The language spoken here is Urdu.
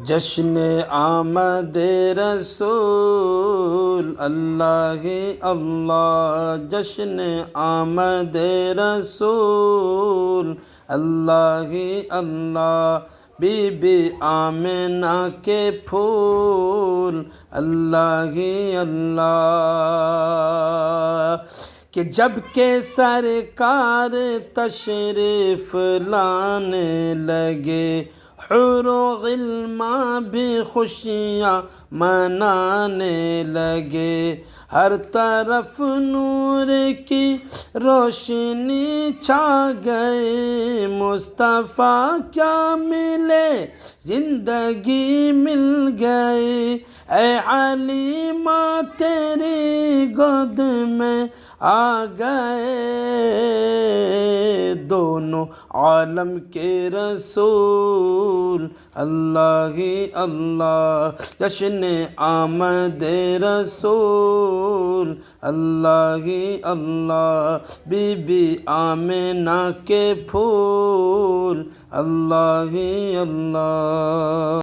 جشن آمد رسول اللہ اللہ، جشن آمد رسول اللہ اللہ، بی بی آمنہ کے پھول اللہ اللہ، کہ جب کہ سرکار تشریف لانے لگے، حور و غلمان بھی خوشیاں منانے لگے، ہر طرف نور کی روشنی چھا گئی، مصطفیٰ کیا ملے زندگی مل گئی، اے حلیمہ تیری گود میں آ گئے دونوں عالم کے رسول اللہ اللہ، جشن آمد رسول اللہ اللہ، بی بی آمنہ کے پھول اللہ اللہ۔